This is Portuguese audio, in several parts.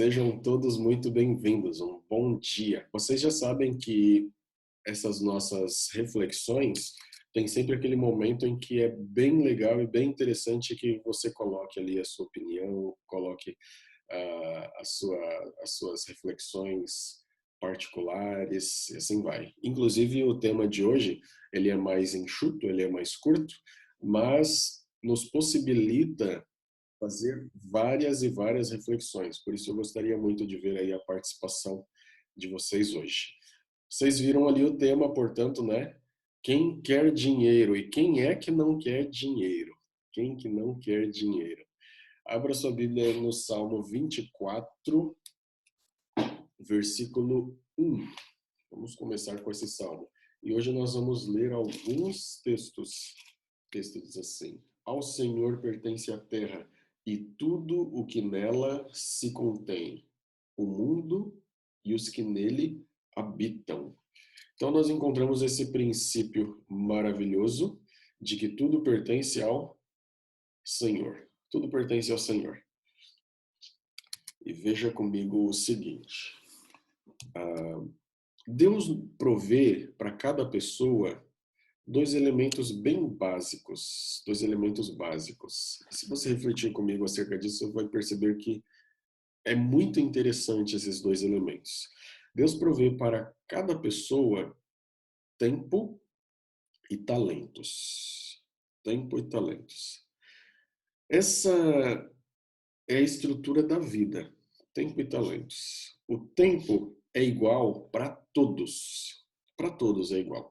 Sejam todos muito bem-vindos. Um bom dia. Vocês já sabem que essas nossas reflexões tem sempre aquele momento em que é bem legal e bem interessante que você coloque ali a sua opinião, coloque as suas reflexões particulares e assim vai. Inclusive o tema de hoje, ele é mais enxuto, ele é mais curto, mas nos possibilita fazer várias e várias reflexões. Por isso eu gostaria muito de ver aí a participação de vocês hoje. Vocês viram ali o tema, portanto, né? Quem quer dinheiro e quem é que não quer dinheiro? Quem que não quer dinheiro? Abra sua Bíblia aí no Salmo 24, versículo 1. Vamos começar com esse salmo. E hoje nós vamos ler alguns textos. O texto diz assim: Ao Senhor pertence a terra e tudo o que nela se contém, o mundo e os que nele habitam. Então nós encontramos esse princípio maravilhoso de que tudo pertence ao Senhor. Tudo pertence ao Senhor. E veja comigo o seguinte: Deus provê para cada pessoa dois elementos bem básicos, dois elementos básicos. Se você refletir comigo acerca disso, você vai perceber que é muito interessante esses dois elementos. Deus provê para cada pessoa tempo e talentos. Tempo e talentos. Essa é a estrutura da vida. Tempo e talentos. O tempo é igual para todos. Para todos é igual.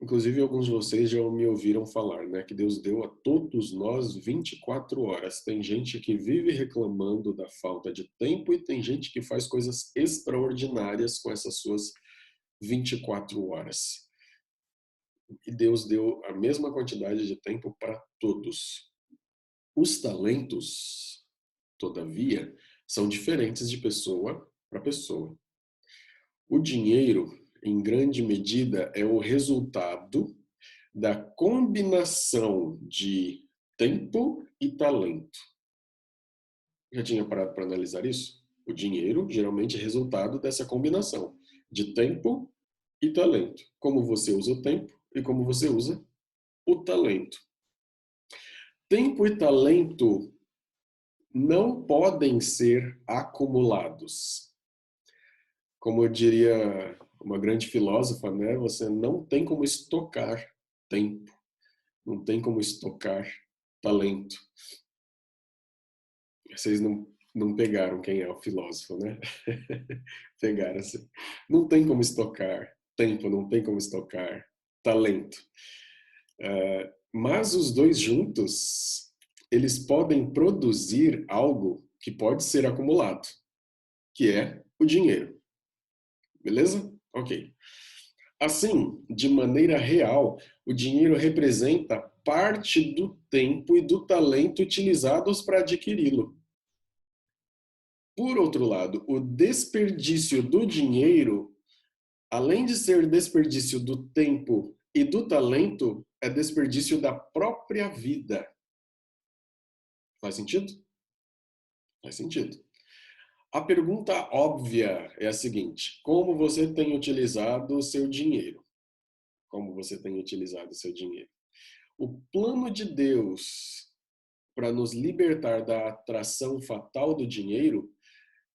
Inclusive, alguns de vocês já me ouviram falar, né, que Deus deu a todos nós 24 horas. Tem gente que vive reclamando da falta de tempo e tem gente que faz coisas extraordinárias com essas suas 24 horas. E Deus deu a mesma quantidade de tempo para todos. Os talentos, todavia, são diferentes de pessoa para pessoa. O dinheiro, em grande medida, é o resultado da combinação de tempo e talento. Já tinha parado para analisar isso? O dinheiro geralmente é resultado dessa combinação de tempo e talento. Como você usa o tempo e como você usa o talento. Tempo e talento não podem ser acumulados. Como eu diria uma grande filósofa, né? Você não tem como estocar tempo, não tem como estocar talento. Vocês não pegaram quem é o filósofo, né? Pegaram assim. Não tem como estocar tempo, não tem como estocar talento. Mas os dois juntos, eles podem produzir algo que pode ser acumulado, que é o dinheiro. Beleza? Ok. Assim, de maneira real, o dinheiro representa parte do tempo e do talento utilizados para adquiri-lo. Por outro lado, o desperdício do dinheiro, além de ser desperdício do tempo e do talento, é desperdício da própria vida. Faz sentido? Faz sentido. A pergunta óbvia é a seguinte: como você tem utilizado o seu dinheiro? Como você tem utilizado o seu dinheiro? O plano de Deus para nos libertar da atração fatal do dinheiro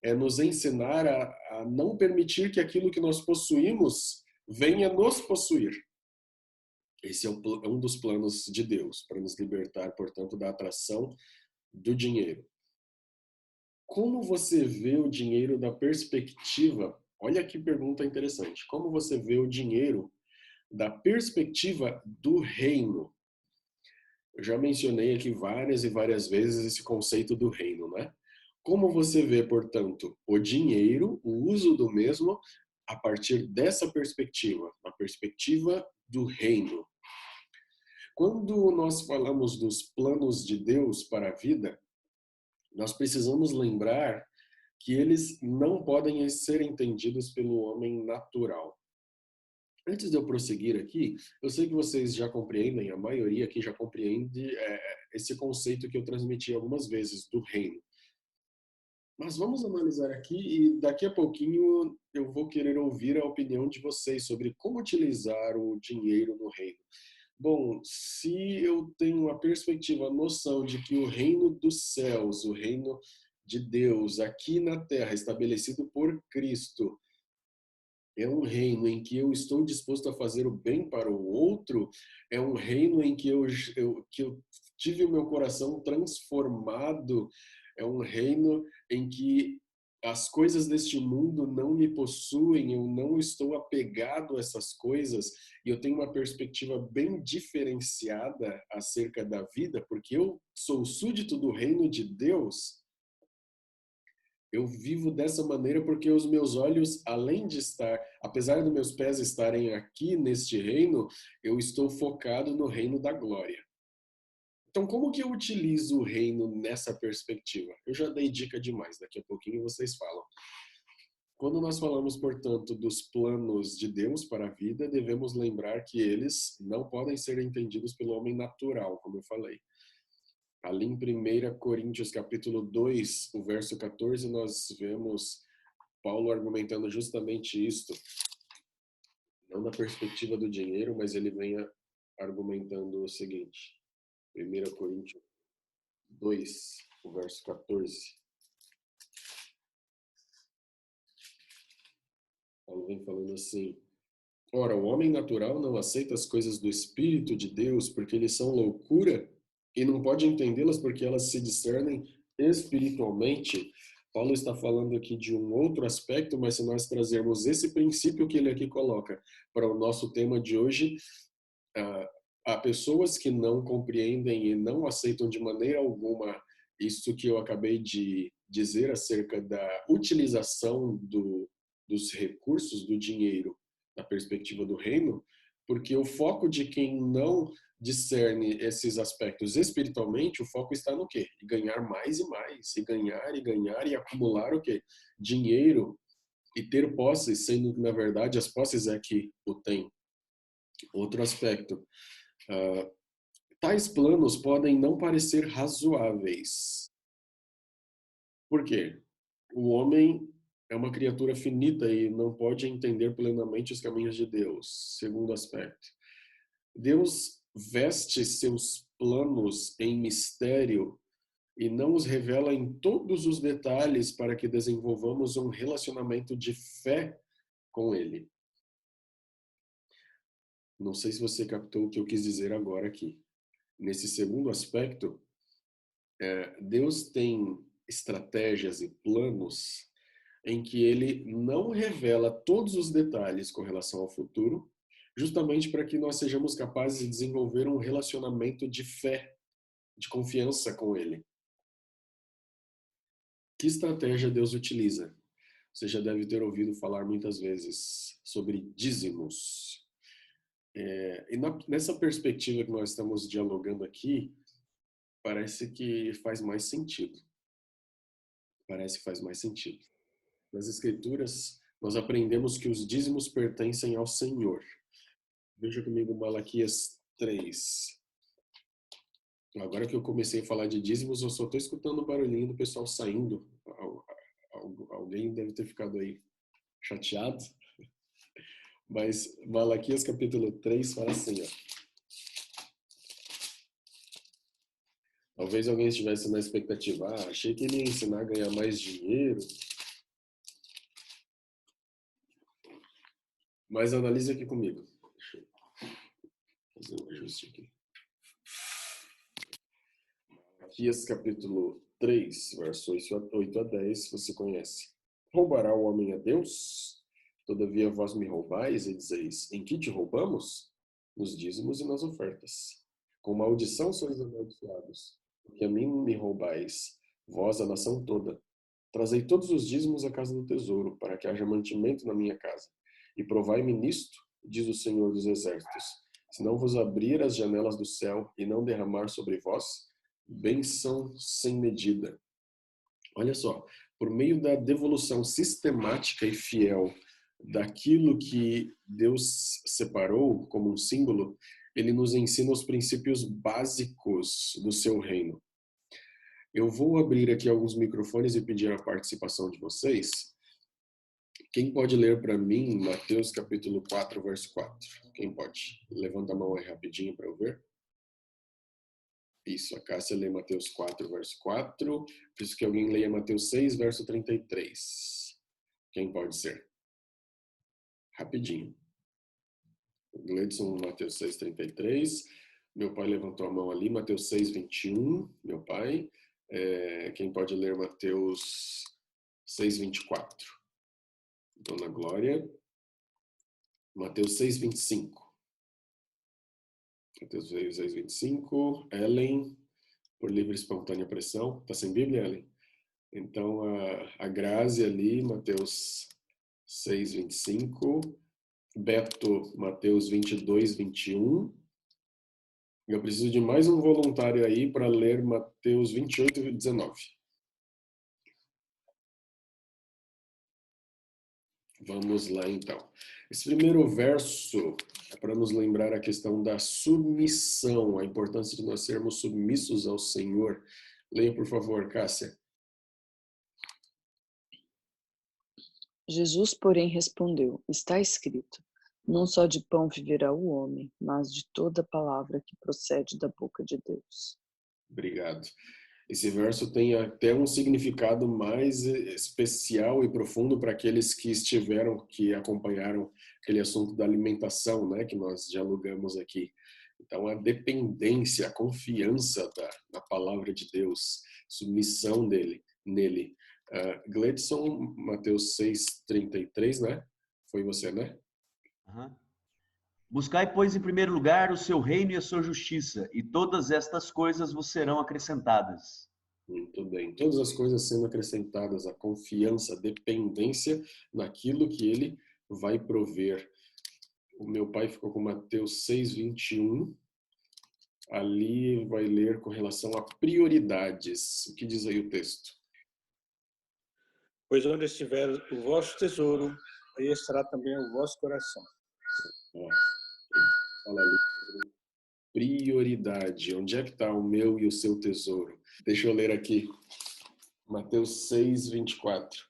é nos ensinar a não permitir que aquilo que nós possuímos venha nos possuir. Esse é um dos planos de Deus, para nos libertar, portanto, da atração do dinheiro. Como você vê o dinheiro da perspectiva? Olha que pergunta interessante. Como você vê o dinheiro da perspectiva do reino? Eu já mencionei aqui várias e várias vezes esse conceito do reino, né? Como você vê, portanto, o dinheiro, o uso do mesmo, a partir dessa perspectiva, a perspectiva do reino? Quando nós falamos dos planos de Deus para a vida, nós precisamos lembrar que eles não podem ser entendidos pelo homem natural. Antes de eu prosseguir aqui, eu sei que vocês já compreendem, a maioria aqui já compreende esse conceito que eu transmiti algumas vezes do reino. Mas vamos analisar aqui e daqui a pouquinho eu vou querer ouvir a opinião de vocês sobre como utilizar o dinheiro no reino. Bom, se eu tenho a perspectiva, a noção de que o reino dos céus, o reino de Deus aqui na terra, estabelecido por Cristo, é um reino em que eu estou disposto a fazer o bem para o outro, é um reino em que eu tive o meu coração transformado, é um reino em que as coisas deste mundo não me possuem, eu não estou apegado a essas coisas, e eu tenho uma perspectiva bem diferenciada acerca da vida, porque eu sou súdito do reino de Deus. Eu vivo dessa maneira porque os meus olhos, além de estar, apesar dos meus pés estarem aqui neste reino, eu estou focado no reino da glória. Então, como que eu utilizo o reino nessa perspectiva? Eu já dei dica demais, daqui a pouquinho vocês falam. Quando nós falamos, portanto, dos planos de Deus para a vida, devemos lembrar que eles não podem ser entendidos pelo homem natural, como eu falei. Ali em 1 Coríntios capítulo 2, o verso 14, nós vemos Paulo argumentando justamente isto, não da perspectiva do dinheiro, mas ele vem argumentando o seguinte, 1 Coríntios 2, o verso 14. Paulo vem falando assim: ora, o homem natural não aceita as coisas do Espírito de Deus porque eles são loucura e não pode entendê-las porque elas se discernem espiritualmente. Paulo está falando aqui de um outro aspecto, mas se nós trazermos esse princípio que ele aqui coloca para o nosso tema de hoje, há pessoas que não compreendem e não aceitam de maneira alguma isso que eu acabei de dizer acerca da utilização dos recursos do dinheiro na perspectiva do reino, porque o foco de quem não discerne esses aspectos espiritualmente, o foco está no quê? Em ganhar mais e mais, e ganhar e acumular o quê? Dinheiro e ter posses, sendo que na verdade as posses é que o tem. Outro aspecto, uh, tais planos podem não parecer razoáveis. Por quê? O homem é uma criatura finita e não pode entender plenamente os caminhos de Deus. Segundo aspecto, Deus veste seus planos em mistério e não os revela em todos os detalhes para que desenvolvamos um relacionamento de fé com Ele. Não sei se você captou o que eu quis dizer agora aqui. Nesse segundo aspecto, Deus tem estratégias e planos em que ele não revela todos os detalhes com relação ao futuro, justamente para que nós sejamos capazes de desenvolver um relacionamento de fé, de confiança com ele. Que estratégia Deus utiliza? Você já deve ter ouvido falar muitas vezes sobre dízimos. Nessa perspectiva que nós estamos dialogando aqui, parece que faz mais sentido. Parece que faz mais sentido. Nas Escrituras, nós aprendemos que os dízimos pertencem ao Senhor. Veja comigo Malaquias 3. Agora que eu comecei a falar de dízimos, eu só estou escutando o barulhinho do pessoal saindo. Alguém deve ter ficado aí chateado. Mas Malaquias capítulo 3 fala assim, ó. Talvez alguém estivesse na expectativa, achei que ele ia ensinar a ganhar mais dinheiro. Mas analise aqui comigo. Deixa eu fazer um ajuste aqui. Malaquias capítulo 3, versos 8 a 10, você conhece. Roubará o homem a Deus? Todavia vós me roubais e dizeis, em que te roubamos? Nos dízimos e nas ofertas. Com maldição sois amaldiçoados, porque a mim me roubais, vós a nação toda. Trazei todos os dízimos à casa do tesouro, para que haja mantimento na minha casa. E provai-me nisto, diz o Senhor dos Exércitos, se não vos abrir as janelas do céu e não derramar sobre vós bênção sem medida. Olha só, por meio da devolução sistemática e fiel daquilo que Deus separou como um símbolo, ele nos ensina os princípios básicos do seu reino. Eu vou abrir aqui alguns microfones e pedir a participação de vocês. Quem pode ler para mim Mateus capítulo 4, verso 4? Quem pode? Levanta a mão aí rapidinho para eu ver. Isso, a Cássia lê Mateus 4, verso 4. Preciso que alguém leia Mateus 6, verso 33. Quem pode ser? Rapidinho. Gledson, Mateus 6, 33. Meu pai levantou a mão ali. Mateus 6, 21. Meu pai. Quem pode ler Mateus 6, 24? Dona Glória. Mateus 6, 25. Mateus 6, 25. Ellen, por livre e espontânea pressão. Tá sem Bíblia, Ellen? Então, a Grazi ali, Mateus 6, 25. Beto, Mateus 22, 21. Eu preciso de mais um voluntário aí para ler Mateus 28 e 19. Vamos lá, então. Esse primeiro verso é para nos lembrar a questão da submissão, a importância de nós sermos submissos ao Senhor. Leia, por favor, Cássia. Jesus, porém, respondeu: está escrito, não só de pão viverá o homem, mas de toda palavra que procede da boca de Deus. Obrigado. Esse verso tem até um significado mais especial e profundo para aqueles que que acompanharam aquele assunto da alimentação, né, que nós dialogamos aqui. Então, a dependência, a confiança na palavra de Deus, submissão nele. Gledson, Mateus 6:33, né? Foi você, né? Uhum. Buscai, pois, em primeiro lugar o seu reino e a sua justiça, e todas estas coisas vos serão acrescentadas. Muito bem. Todas as coisas sendo acrescentadas, a confiança, a dependência naquilo que ele vai prover. O meu pai ficou com Mateus 6, 21. Ali vai ler com relação a prioridades. O que diz aí o texto? Pois onde estiver o vosso tesouro, aí estará também o vosso coração. Fala ali sobre prioridade. Onde é que está o meu e o seu tesouro? Deixa eu ler aqui. Mateus 6, 24.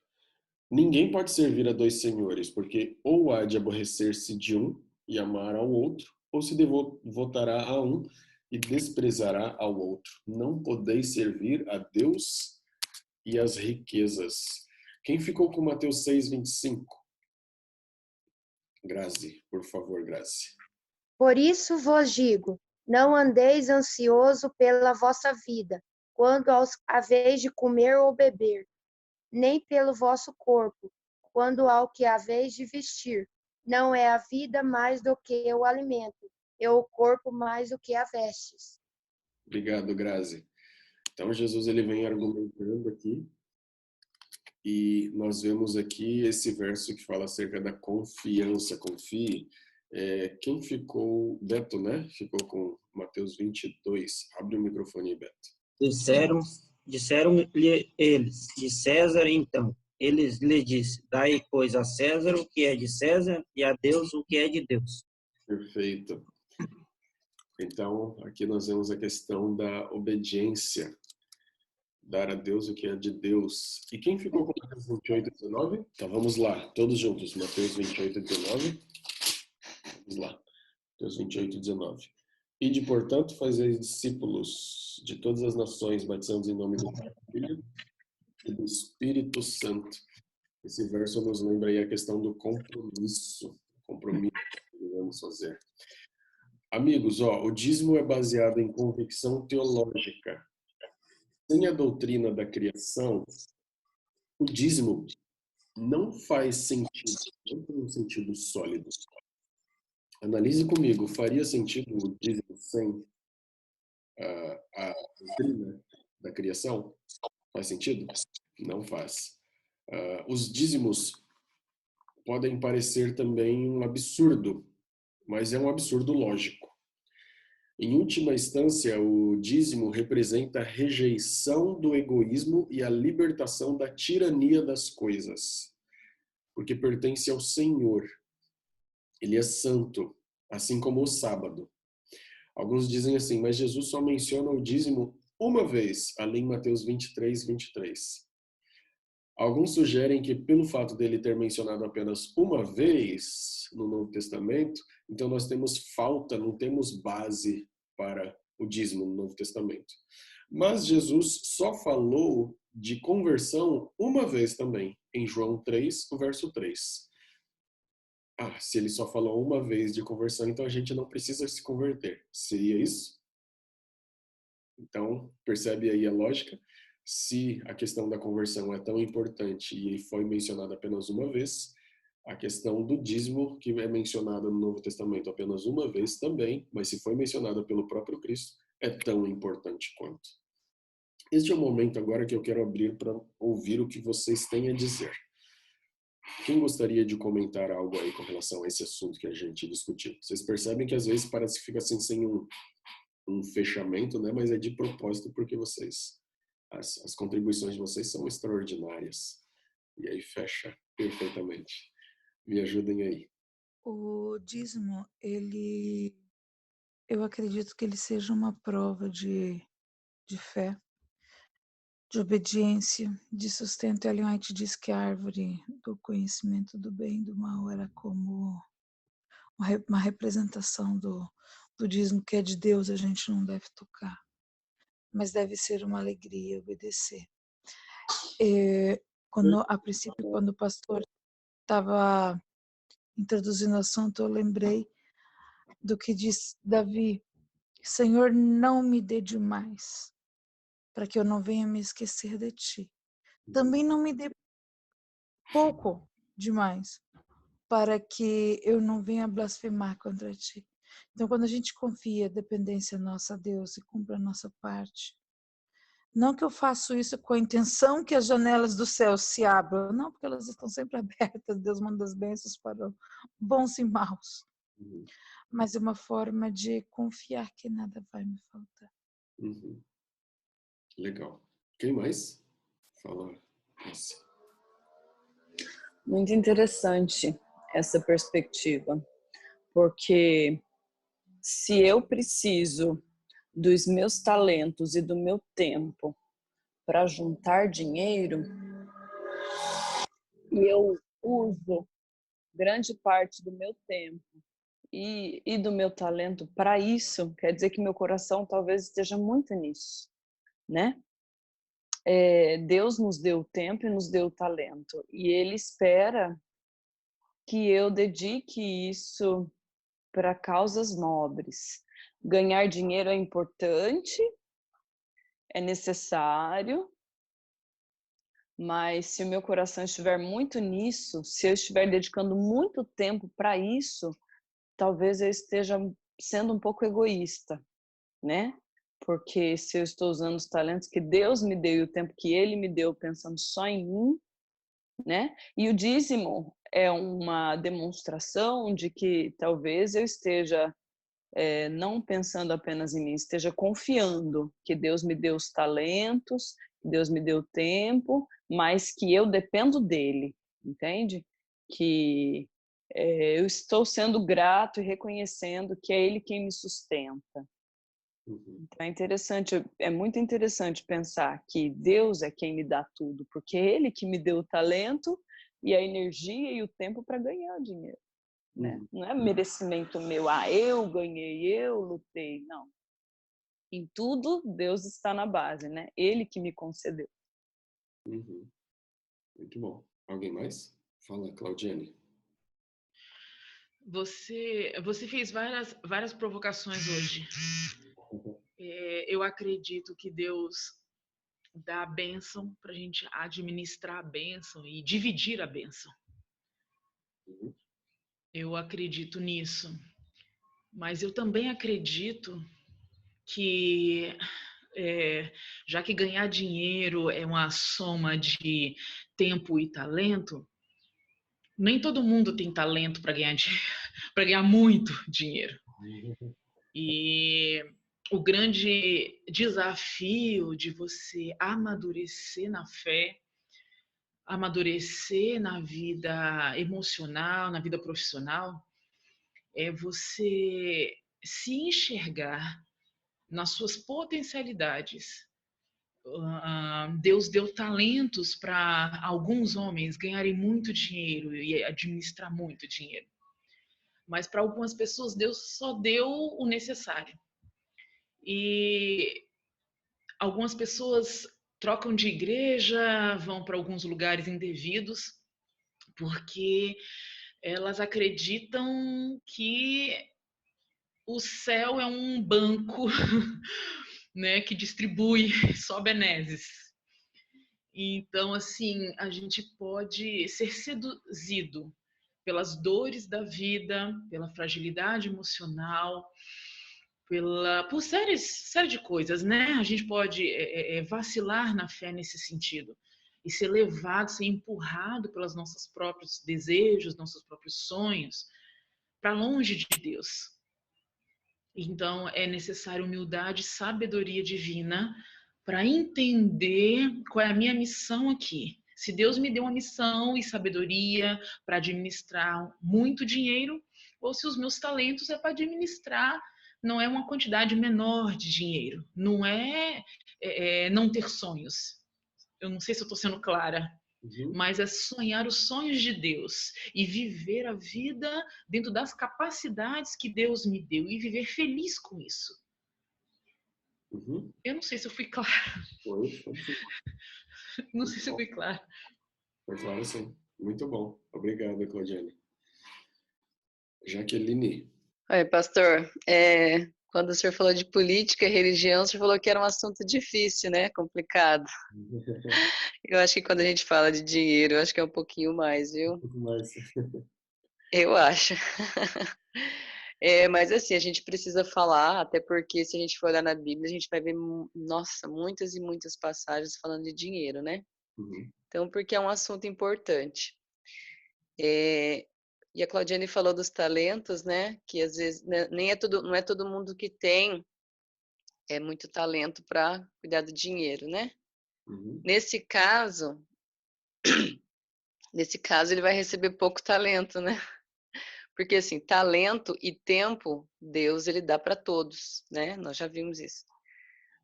Ninguém pode servir a dois senhores, porque ou há de aborrecer-se de um e amar ao outro, ou se devotará a um e desprezará ao outro. Não podeis servir a Deus e às riquezas. Quem ficou com Mateus 6, 25? Grazi, por favor, Grazi. Por isso vos digo, não andeis ansioso pela vossa vida, quando haveis de comer ou beber, nem pelo vosso corpo, quando ao que haveis de vestir. Não é a vida mais do que o alimento, e o corpo mais do que a vestes. Obrigado, Grazi. Então, Jesus ele vem argumentando aqui, e nós vemos aqui esse verso que fala acerca da confiança. Confie. Quem ficou? Beto, né? Ficou com Mateus 22. Abre o microfone aí, Beto. Disseram-lhe eles, de César então. Eles lhe disse, dai, pois, a César o que é de César e a Deus o que é de Deus. Perfeito. Então, aqui nós vemos a questão da obediência. Dar a Deus o que é de Deus. E quem ficou com Mateus 28 e 19? Então vamos lá, todos juntos. Mateus 28 e 19. Vamos lá. Mateus 28 e 19. Ide, portanto, fazeis discípulos de todas as nações, batizando em nome do Pai, do Filho e do Espírito Santo. Esse verso nos lembra aí a questão do compromisso. Compromisso que devemos fazer. Amigos, o dízimo é baseado em convicção teológica. Sem a doutrina da criação, o dízimo não faz sentido, não tem um sentido sólido. Analise comigo, faria sentido o dízimo sem a doutrina da criação? Faz sentido? Não faz. Os dízimos podem parecer também um absurdo, mas é um absurdo lógico. Em última instância, o dízimo representa a rejeição do egoísmo e a libertação da tirania das coisas, porque pertence ao Senhor. Ele é santo, assim como o sábado. Alguns dizem assim, mas Jesus só menciona o dízimo uma vez, ali em Mateus 23, 23. Alguns sugerem que pelo fato dele ter mencionado apenas uma vez no Novo Testamento, então nós temos falta, não temos base para o dízimo no Novo Testamento. Mas Jesus só falou de conversão uma vez também, em João 3, o verso 3. Se ele só falou uma vez de conversão, então a gente não precisa se converter. Seria isso? Então, percebe aí a lógica? Se a questão da conversão é tão importante e foi mencionada apenas uma vez, a questão do dízimo, que é mencionada no Novo Testamento apenas uma vez também, mas se foi mencionada pelo próprio Cristo, é tão importante quanto. Este é o momento agora que eu quero abrir para ouvir o que vocês têm a dizer. Quem gostaria de comentar algo aí com relação a esse assunto que a gente discutiu? Vocês percebem que às vezes parece que fica assim sem um fechamento, né? Mas é de propósito porque as contribuições de vocês são extraordinárias. E aí fecha perfeitamente. Me ajudem aí. O dízimo, eu acredito que ele seja uma prova de fé, de obediência, de sustento. Ellen White diz que a árvore do conhecimento do bem e do mal era como uma representação do dízimo, que é de Deus, a gente não deve tocar, mas deve ser uma alegria obedecer. A princípio, quando o pastor estava introduzindo o assunto, eu lembrei do que diz Davi: Senhor, não me dê demais, para que eu não venha me esquecer de ti. Também não me dê pouco demais, para que eu não venha blasfemar contra ti. Então, quando a gente confia a dependência nossa a Deus e cumpre a nossa parte, não que eu faço isso com a intenção que as janelas do céu se abram, não, porque elas estão sempre abertas, Deus manda as bênçãos para bons e maus. Mas é uma forma de confiar que nada vai me faltar. Legal. Quem mais? Fala. Muito interessante essa perspectiva, porque se eu preciso dos meus talentos e do meu tempo para juntar dinheiro, e eu uso grande parte do meu tempo e do meu talento para isso, quer dizer que meu coração talvez esteja muito nisso, né? Deus nos deu o tempo e nos deu o talento, e Ele espera que eu dedique isso para causas nobres. Ganhar dinheiro é importante, é necessário, mas se o meu coração estiver muito nisso, se eu estiver dedicando muito tempo para isso, talvez eu esteja sendo um pouco egoísta, né? Porque se eu estou usando os talentos que Deus me deu e o tempo que Ele me deu pensando só em mim, né? E o dízimo é uma demonstração de que talvez eu esteja não pensando apenas em mim, esteja confiando que Deus me deu os talentos, que Deus me deu o tempo, mas que eu dependo dele, entende? Que eu estou sendo grato e reconhecendo que é Ele quem me sustenta. Então é muito interessante pensar que Deus é quem me dá tudo, porque é Ele que me deu o talento e a energia e o tempo para ganhar dinheiro. Né? Não é merecimento meu, eu ganhei, eu lutei, não. Em tudo, Deus está na base, né? Ele que me concedeu. Muito bom. Alguém mais? Fala, Claudiane. Você fez várias provocações hoje. Eu acredito que Deus dá a bênção para a gente administrar a bênção e dividir a bênção. Eu acredito nisso. Mas eu também acredito que, já que ganhar dinheiro é uma soma de tempo e talento, nem todo mundo tem talento para ganhar muito dinheiro. E o grande desafio de você amadurecer na fé, amadurecer na vida emocional, na vida profissional, é você se enxergar nas suas potencialidades. Deus deu talentos para alguns homens ganharem muito dinheiro e administrar muito dinheiro. Mas para algumas pessoas, Deus só deu o necessário. E algumas pessoas trocam de igreja, vão para alguns lugares indevidos, porque elas acreditam que o céu é um banco, né, que distribui só benesses. Então, assim, a gente pode ser seduzido pelas dores da vida, pela fragilidade emocional, por série de coisas, né? A gente pode vacilar na fé nesse sentido e ser levado, ser empurrado pelos nossos próprios desejos, nossos próprios sonhos, para longe de Deus. Então, é necessário humildade e sabedoria divina para entender qual é a minha missão aqui. Se Deus me deu uma missão e sabedoria para administrar muito dinheiro, ou se os meus talentos é para administrar, não é uma quantidade menor de dinheiro, não é não ter sonhos. Eu não sei se eu estou sendo clara. Mas é sonhar os sonhos de Deus e viver a vida dentro das capacidades que Deus me deu e viver feliz com isso. Eu não sei se eu fui clara. Foi. Não sei se eu fui clara. Foi claro, sim. Muito bom. Obrigado, Claudiane. Jaqueline. Oi, pastor. Quando o senhor falou de política e religião, o senhor falou que era um assunto difícil, né? Complicado. Eu acho que quando a gente fala de dinheiro, eu acho que é um pouquinho mais, viu? Um pouco mais. Eu acho. Mas assim, a gente precisa falar, até porque se a gente for olhar na Bíblia, a gente vai ver, nossa, muitas e muitas passagens falando de dinheiro, né? Então, porque é um assunto importante. E a Claudiane falou dos talentos, né? Que às vezes não é todo mundo que tem muito talento para cuidar do dinheiro, né? Nesse caso, ele vai receber pouco talento, né? Porque assim, talento e tempo, Deus ele dá para todos, né? Nós já vimos isso.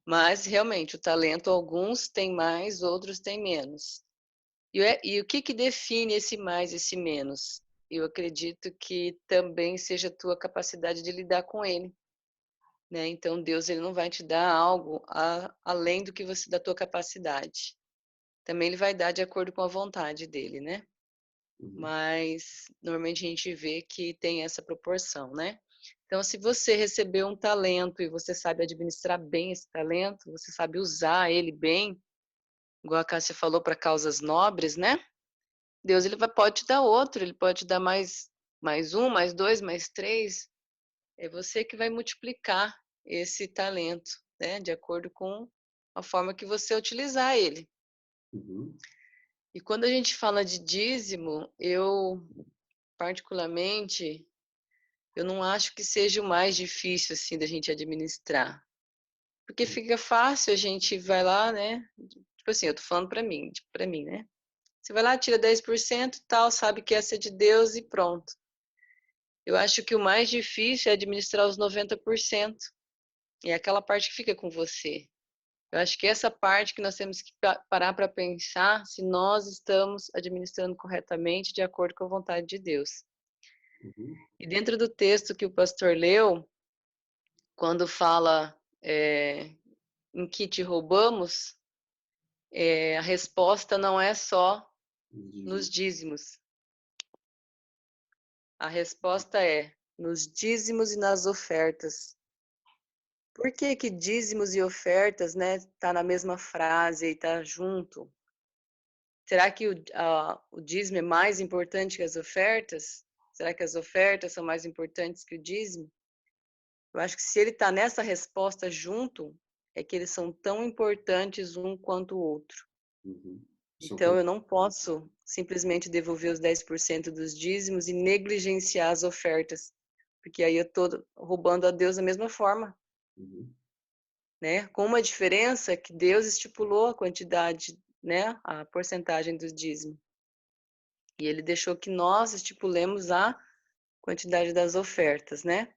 Mas realmente o talento, alguns têm mais, outros têm menos. E o que define esse mais, esse menos? Eu acredito que também seja a tua capacidade de lidar com ele, né? Então Deus ele não vai te dar algo além do que da tua capacidade. Também ele vai dar de acordo com a vontade dele, né? Mas normalmente a gente vê que tem essa proporção, né? Então, se você recebeu um talento e você sabe administrar bem esse talento, você sabe usar ele bem, igual a Cássia falou, para causas nobres, né? Deus ele pode te dar outro, ele pode te dar mais um, mais dois, mais três. É você que vai multiplicar esse talento, né? De acordo com a forma que você utilizar ele. E quando a gente fala de dízimo, eu, particularmente, eu não acho que seja o mais difícil, assim, da gente administrar. Porque fica fácil, a gente vai lá, né? Tipo assim, eu tô falando pra mim, né? Você vai lá, tira 10% e tal, sabe que essa é de Deus e pronto. Eu acho que o mais difícil é administrar os 90%. É aquela parte que fica com você. Eu acho que essa parte que nós temos que parar para pensar se nós estamos administrando corretamente de acordo com a vontade de Deus. E dentro do texto que o pastor leu, quando fala em que te roubamos, a resposta não é só nos dízimos. A resposta é nos dízimos e nas ofertas. Por que dízimos e ofertas, né, tá na mesma frase e tá junto? Será que o dízimo é mais importante que as ofertas? Será que as ofertas são mais importantes que o dízimo? Eu acho que se ele está nessa resposta junto, é que eles são tão importantes um quanto o outro. Então, eu não posso simplesmente devolver os 10% dos dízimos e negligenciar as ofertas, porque aí eu estou roubando a Deus da mesma forma. Né? Com uma diferença que Deus estipulou a quantidade, né? A porcentagem do dízimo. E ele deixou que nós estipulemos a quantidade das ofertas, né?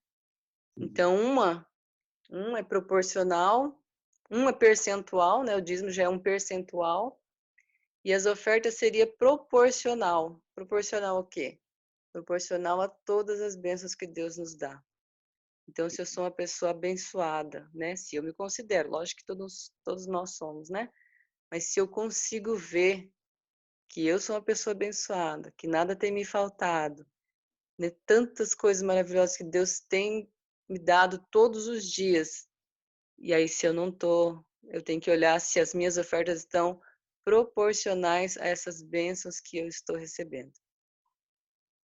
Então, Um é proporcional, um é percentual, né? O dízimo já é um percentual. E as ofertas seria proporcional. Proporcional ao quê? Proporcional a todas as bênçãos que Deus nos dá. Então, se eu sou uma pessoa abençoada, né? Se eu me considero, lógico que todos nós somos, né? Mas se eu consigo ver que eu sou uma pessoa abençoada, que nada tem me faltado, né? Tantas coisas maravilhosas que Deus tem me dado todos os dias. E aí, se eu não tô, eu tenho que olhar se as minhas ofertas estão proporcionais a essas bênçãos que eu estou recebendo.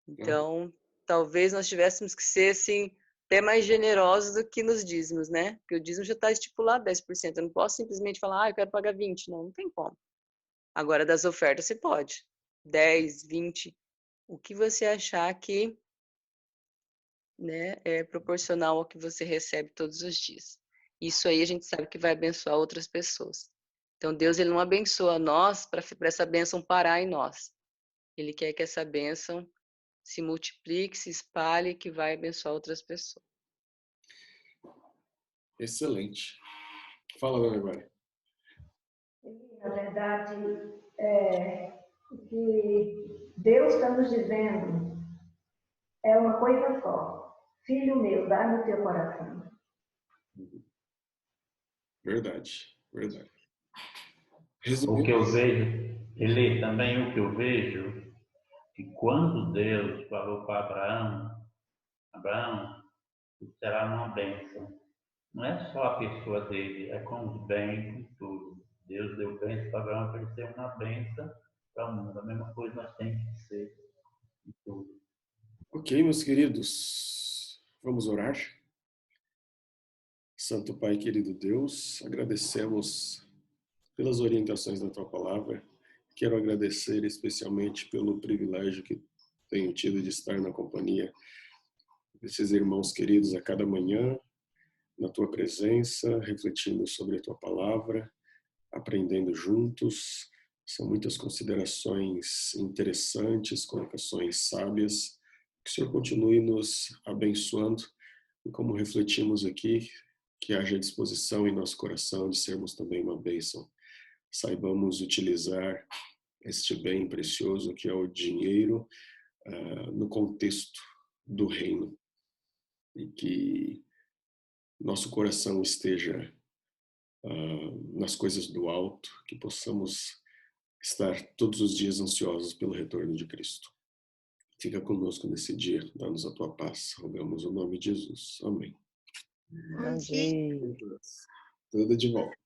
Então, talvez nós tivéssemos que ser, assim, até mais generosos do que nos dízimos, né? Porque o dízimo já está estipulado 10%. Eu não posso simplesmente falar, eu quero pagar 20%. Não tem como. Agora, das ofertas, você pode. 10, 20. O que você achar que, né, é proporcional ao que você recebe todos os dias. Isso aí a gente sabe que vai abençoar outras pessoas. Então, Deus ele não abençoa nós para essa bênção parar em nós. Ele quer que essa bênção se multiplique, se espalhe, que vai abençoar outras pessoas. Excelente. Fala, dona Glória. Na verdade, o que Deus está nos dizendo é uma coisa só. Filho meu, dá-me o teu coração. Verdade, verdade. O que eu vejo, ele também o que eu vejo, que quando Deus falou para Abraão, tu será uma bênção. Não é só a pessoa dele, é com os bens e tudo. Deus deu bênção para Abraão para ele ser uma bênção para o mundo. A mesma coisa nós temos que ser em tudo. Ok, meus queridos, vamos orar. Santo Pai, querido Deus, agradecemos pelas orientações da Tua Palavra. Quero agradecer especialmente pelo privilégio que tenho tido de estar na companhia desses irmãos queridos a cada manhã, na Tua presença, refletindo sobre a Tua Palavra, aprendendo juntos. São muitas considerações interessantes, colocações sábias. Que o Senhor continue nos abençoando e, como refletimos aqui, que haja disposição em nosso coração de sermos também uma bênção. Saibamos utilizar este bem precioso que é o dinheiro no contexto do reino e que nosso coração esteja nas coisas do alto, que possamos estar todos os dias ansiosos pelo retorno de Cristo. Fica conosco nesse dia, dá-nos a tua paz. Rogamos o nome de Jesus. Amém. Bom dia. Tudo de volta.